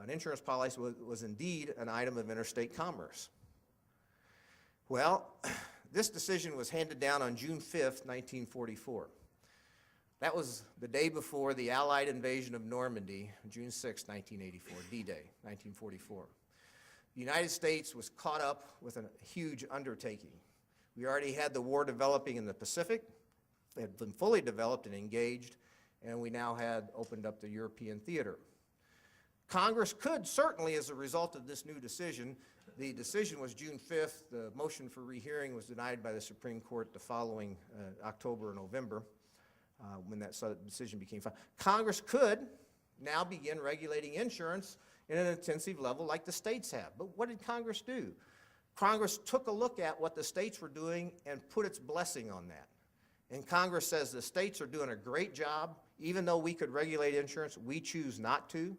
Speaker 2: an insurance policy was indeed an item of interstate commerce. Well, this decision was handed down on June 5th, 1944. That was the day before the Allied invasion of Normandy, June 6, 1984, D-Day, 1944. The United States was caught up with a huge undertaking. We already had the war developing in the Pacific. It had been fully developed and engaged, and we now had opened up the European theater. Congress could certainly, as a result of this new decision, the decision was June 5th, the motion for rehearing was denied by the Supreme Court the following October or November, when that decision became final. Congress could now begin regulating insurance in an intensive level like the states have. But what did Congress do? Congress took a look at what the states were doing and put its blessing on that. And Congress says the states are doing a great job. Even though we could regulate insurance, we choose not to.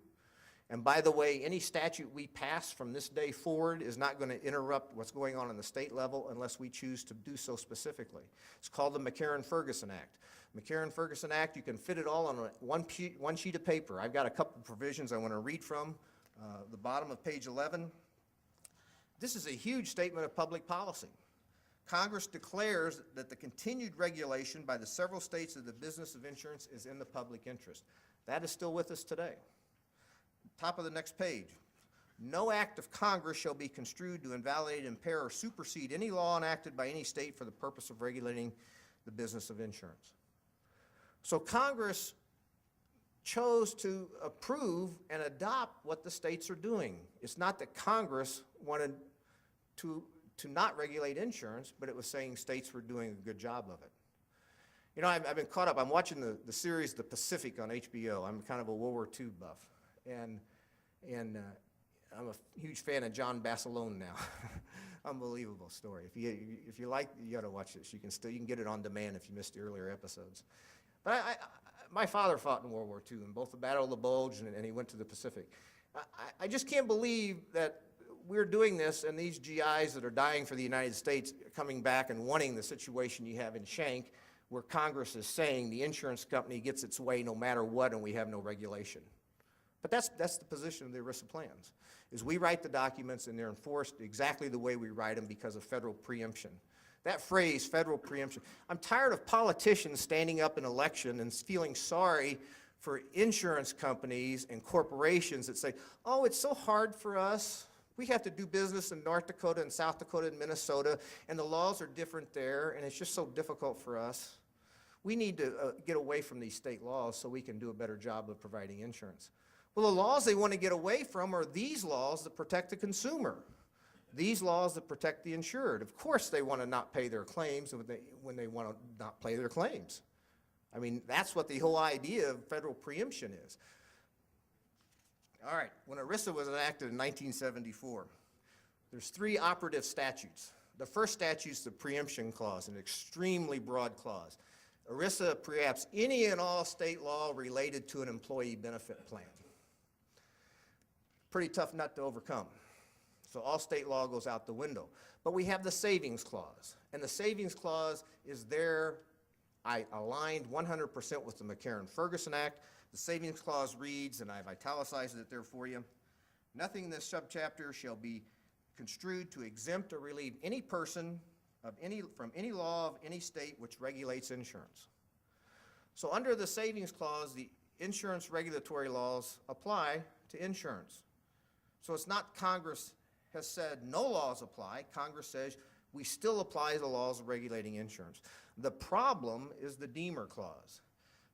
Speaker 2: And by the way, any statute we pass from this day forward is not going to interrupt what's going on the state level unless we choose to do so specifically. It's called the McCarran-Ferguson Act. McCarran-Ferguson Act, you can fit it all on one sheet of paper. I've got a couple of provisions I want to read from the bottom of page 11. This is a huge statement of public policy. Congress declares that the continued regulation by the several states of the business of insurance is in the public interest. That is still with us today. Top of the next page. No act of Congress shall be construed to invalidate, impair, or supersede any law enacted by any state for the purpose of regulating the business of insurance. So Congress chose to approve and adopt what the states are doing. It's not that Congress wanted to not regulate insurance, but it was saying states were doing a good job of it. You know, I've been caught up. I'm watching the series The Pacific on HBO. I'm kind of a World War II buff. And I'm a huge fan of John Basilone now. Unbelievable story. If you like, you got to watch this. You can get it on demand if you missed the earlier episodes. But my father fought in World War II in both the Battle of the Bulge and he went to the Pacific. I just can't believe that we're doing this and these GIs that are dying for the United States coming back and wanting the situation you have in Shank, where Congress is saying the insurance company gets its way no matter what and we have no regulation. But that's the position of the Erisa plans, is we write the documents and they're enforced exactly the way we write them because of federal preemption. That phrase, federal preemption. I'm tired of politicians standing up in election and feeling sorry for insurance companies and corporations that say, oh, it's so hard for us. We have to do business in North Dakota and South Dakota and Minnesota, and the laws are different there, and it's just so difficult for us. We need to get away from these state laws so we can do a better job of providing insurance. Well, the laws they want to get away from are these laws that protect the consumer, these laws that protect the insured. Of course they want to not pay their claims when they want to not pay their claims. I mean, that's what the whole idea of federal preemption is. All right, when Erisa was enacted in 1974, there's 3 operative statutes. The first statute is the preemption clause, an extremely broad clause. Erisa preempts any and all state law related to an employee benefit plan. Pretty tough nut to overcome. So all state law goes out the window. But we have the savings clause, and the savings clause is there. I aligned 100% with the McCarran-Ferguson Act. The savings clause reads, and I've italicized it there for you, nothing in this subchapter shall be construed to exempt or relieve any person from any law of any state which regulates insurance. So under the savings clause, the insurance regulatory laws apply to insurance. So it's not Congress has said no laws apply. Congress says we still apply the laws regulating insurance. The problem is the Deemer Clause.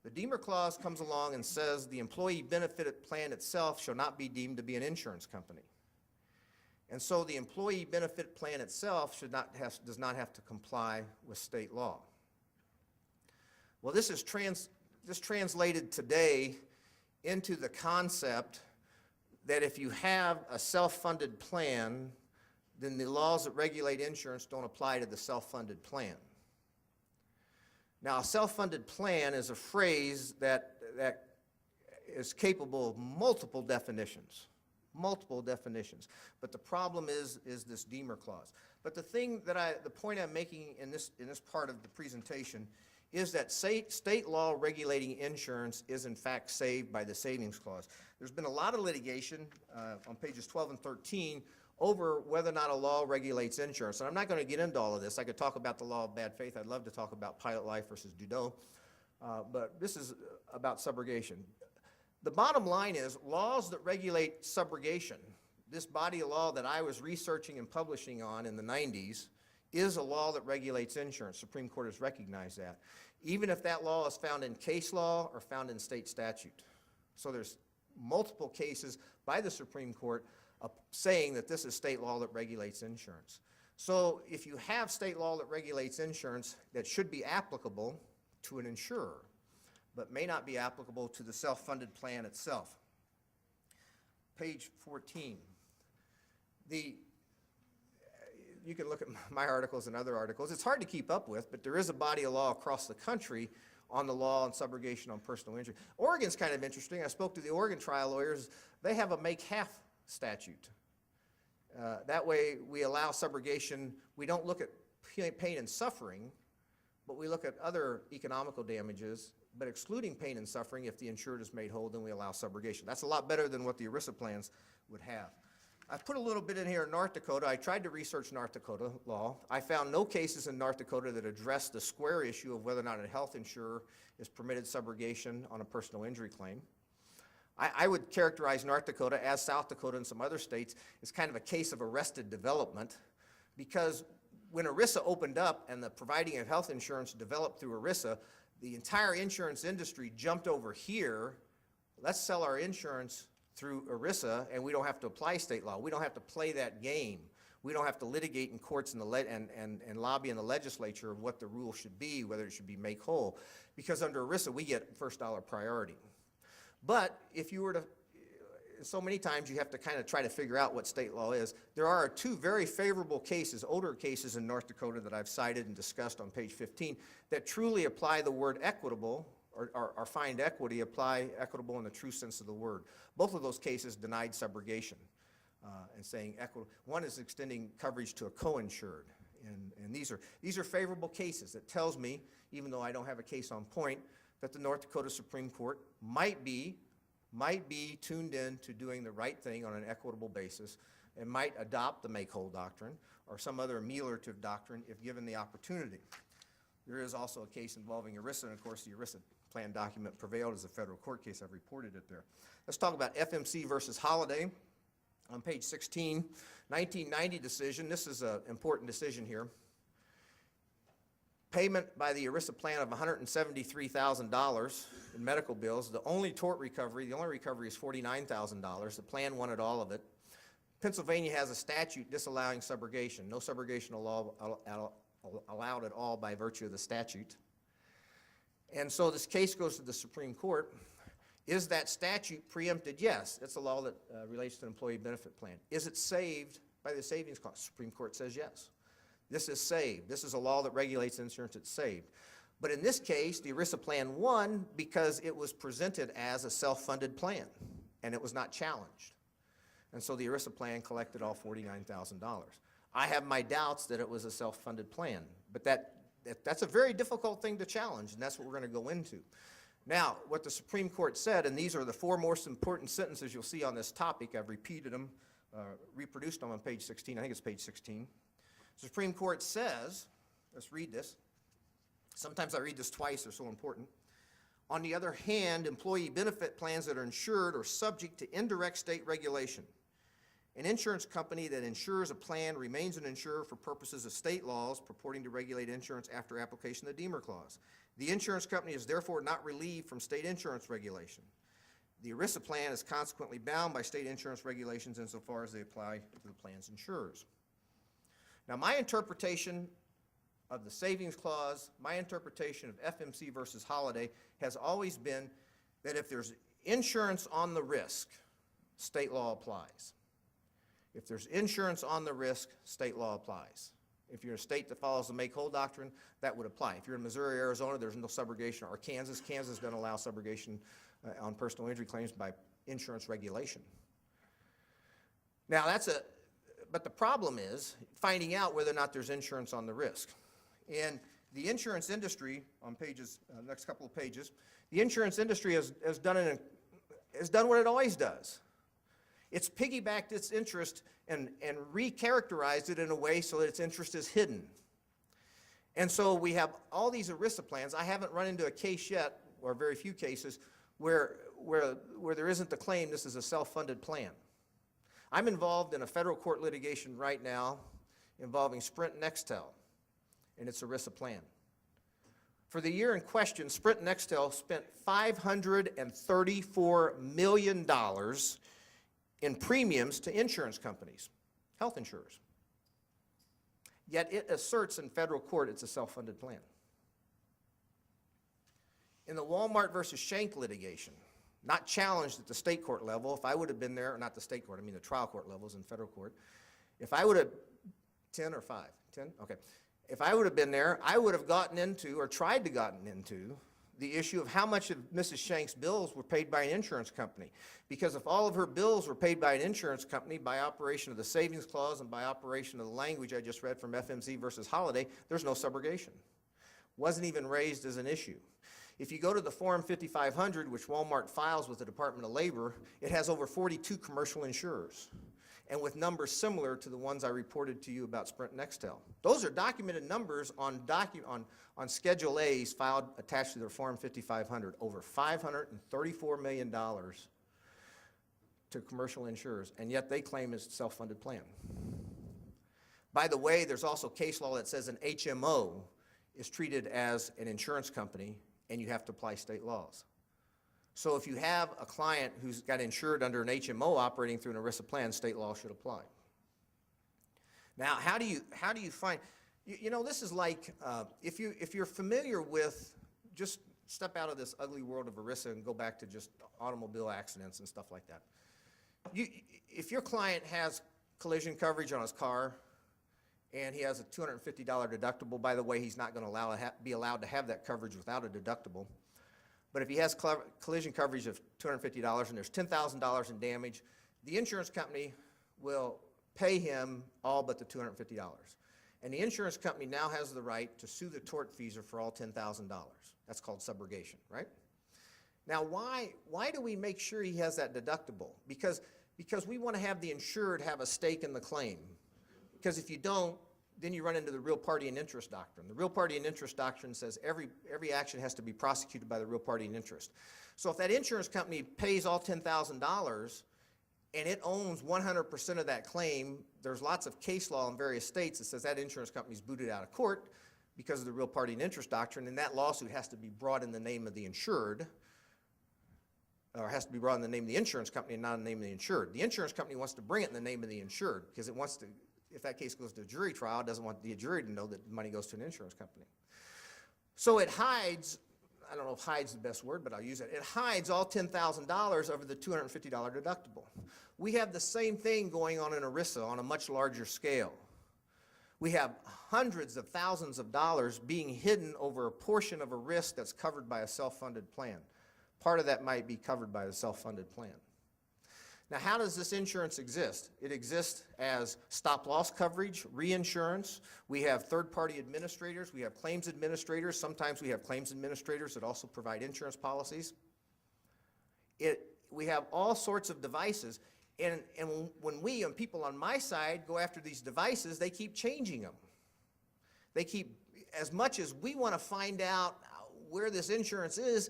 Speaker 2: The Deemer Clause comes along and says the employee benefit plan itself shall not be deemed to be an insurance company. And so the employee benefit plan itself does not have to comply with state law. Well, this is translated today into the concept that if you have a self-funded plan, then the laws that regulate insurance don't apply to the self-funded plan. Now, a self-funded plan is a phrase that is capable of multiple definitions. But the problem is this Deemer clause. But the point I'm making in this part of the presentation is that state law regulating insurance is in fact saved by the savings clause. There's been a lot of litigation on pages 12 and 13 over whether or not a law regulates insurance. And I'm not going to get into all of this. I could talk about the law of bad faith. I'd love to talk about Pilot Life versus Dudeau. But this is about subrogation. The bottom line is laws that regulate subrogation, this body of law that I was researching and publishing on in the 90s, is a law that regulates insurance. Supreme Court has recognized that, even if that law is found in case law or found in state statute. So there's multiple cases by the Supreme Court saying that this is state law that regulates insurance. So if you have state law that regulates insurance, that should be applicable to an insurer, but may not be applicable to the self-funded plan itself. Page 14. You can look at my articles and other articles. It's hard to keep up with, but there is a body of law across the country on the law on subrogation on personal injury. Oregon's kind of interesting. I spoke to the Oregon trial lawyers. They have a make-half statute. That way we allow subrogation. We don't look at pain and suffering, but we look at other economical damages, but excluding pain and suffering. If the insured is made whole, then we allow subrogation. That's a lot better than what the Erisa plans would have. I've put a little bit in here in North Dakota. I tried to research North Dakota law. I found no cases in North Dakota that address the square issue of whether or not a health insurer is permitted subrogation on a personal injury claim. I would characterize North Dakota, as South Dakota and some other states, as kind of a case of arrested development, because when Erisa opened up and the providing of health insurance developed through Erisa, the entire insurance industry jumped over here. Let's sell our insurance through Erisa, and we don't have to apply state law. We don't have to play that game. We don't have to litigate in courts and lobby in the legislature of what the rule should be, whether it should be make whole, because under Erisa we get first dollar priority. But if you were to, so many times you have to kind of try to figure out what state law is. There are two very favorable cases, older cases in North Dakota that I've cited and discussed on page 15 that truly apply the word equitable, or find equity, apply equitable in the true sense of the word. Both of those cases denied subrogation and saying equitable. One is extending coverage to a co-insured. And these are favorable cases. It tells me, even though I don't have a case on point, that the North Dakota Supreme Court might be tuned in to doing the right thing on an equitable basis and might adopt the make whole doctrine or some other ameliorative doctrine if given the opportunity. There is also a case involving Erisa, and of course the Erisa plan document prevailed as a federal court case. I've reported it there. Let's talk about FMC versus Holiday on page 16, 1990 decision. This is an important decision here. Payment by the Erisa plan of $173,000 in medical bills. The only recovery is $49,000. The plan wanted all of it. Pennsylvania has a statute disallowing subrogation. No subrogation law allowed at all by virtue of the statute. And so this case goes to the Supreme Court. Is that statute preempted? Yes. It's a law that relates to an employee benefit plan. Is it saved by the savings clause? Supreme Court says yes. This is saved. This is a law that regulates insurance. It's saved. But in this case, the Erisa plan won because it was presented as a self-funded plan, and it was not challenged. And so the Erisa plan collected all $49,000. I have my doubts that it was a self-funded plan, but that's a very difficult thing to challenge, and that's what we're going to go into. Now, what the Supreme Court said, and these are the four most important sentences you'll see on this topic. I've repeated them, reproduced them on page 16. I think it's page 16. The Supreme Court says, let's read this. Sometimes I read this twice, they're so important. On the other hand, employee benefit plans that are insured are subject to indirect state regulation. An insurance company that insures a plan remains an insurer for purposes of state laws purporting to regulate insurance after application of the Deemer Clause. The insurance company is therefore not relieved from state insurance regulation. The ERISA plan is consequently bound by state insurance regulations insofar as they apply to the plan's insurers. Now, my interpretation of the savings clause, my interpretation of FMC versus Holiday has always been that if there's insurance on the risk, state law applies. If there's insurance on the risk, state law applies. If you're a state that follows the make-whole doctrine, that would apply. If you're in Missouri, Arizona, there's no subrogation, or Kansas doesn't allow subrogation on personal injury claims by insurance regulation. Now, but the problem is finding out whether or not there's insurance on the risk. And the insurance industry, on pages, next couple of pages, the insurance industry has done what it always does. It's piggybacked its interest and recharacterized it in a way so that its interest is hidden. And so we have all these ERISA plans. I haven't run into a case yet, or very few cases, where there isn't the claim this is a self-funded plan. I'm involved in a federal court litigation right now involving Sprint Nextel and its ERISA plan. For the year in question, Sprint Nextel spent $534 million in premiums to insurance companies, health insurers. Yet it asserts in federal court it's a self-funded plan. In the Walmart versus Schenck litigation, not challenged at the state court level, if I would have been there, or not the state court, I mean the trial court levels in federal court, if I would have, 10 or 5? 10? Okay. If I would have been there, I would have gotten into, or tried to gotten into, the issue of how much of Mrs. Schenck's bills were paid by an insurance company. Because if all of her bills were paid by an insurance company by operation of the savings clause and by operation of the language I just read from FMC versus Holiday, there's no subrogation. Wasn't even raised as an issue. If you go to the Form 5500, which Walmart files with the Department of Labor, it has over 42 commercial insurers, and with numbers similar to the ones I reported to you about Sprint Nextel. Those are documented numbers on Schedule A's filed attached to their Form 5500, over $534 million to commercial insurers, and yet they claim it's a self-funded plan. By the way, there's also case law that says an HMO is treated as an insurance company, and you have to apply state laws. So if you have a client who's got insured under an HMO operating through an ERISA plan, state law should apply. Now, how do you find, you know, this is like, if you're familiar with, just step out of this ugly world of ERISA and go back to just automobile accidents and stuff like that. If your client has collision coverage on his car, and he has a $250 deductible, by the way, he's not going to be allowed to have that coverage without a deductible. But if he has collision coverage of $250 and there's $10,000 in damage, the insurance company will pay him all but the $250. And the insurance company now has the right to sue the tortfeasor for all $10,000. That's called subrogation, right? Now, why do we make sure he has that deductible? Because we want to have the insured have a stake in the claim. Because if you don't, then you run into the real party and interest doctrine. The real party and interest doctrine says every action has to be prosecuted by the real party and interest. So if that insurance company pays all $10,000 and it owns 100% of that claim, there's lots of case law in various states that says that insurance company's booted out of court because of the real party and interest doctrine, and that lawsuit has to be brought in the name of the insured, or has to be brought in the name of the insurance company and not in the name of the insured. The insurance company wants to bring it in the name of the insured because it wants to, if that case goes to a jury trial, it doesn't want the jury to know that the money goes to an insurance company. So it hides, I don't know if hides the best word, but I'll use it. It hides all $10,000 over the $250 deductible. We have the same thing going on in ERISA on a much larger scale. We have hundreds of thousands of dollars being hidden over a portion of a risk that's covered by a self-funded plan. Part of that might be covered by a self-funded plan. Now, how does this insurance exist? It exists as stop-loss coverage, reinsurance. We have third-party administrators. We have claims administrators. Sometimes we have claims administrators that also provide insurance policies. We have all sorts of devices. And when we, and people on my side, go after these devices, they keep changing them. They keep, as much as we want to find out where this insurance is,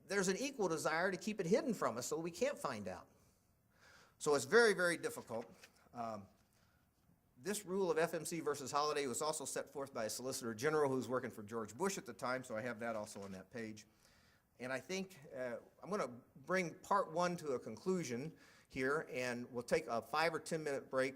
Speaker 2: there's an equal desire to keep it hidden from us so we can't find out. So it's very, very difficult. This rule of FMC versus Holiday was also set forth by a Solicitor General who was working for George Bush at the time, so I have that also on that page. And I think I'm going to bring part one to a conclusion here, and we'll take a 5 or 10 minute break.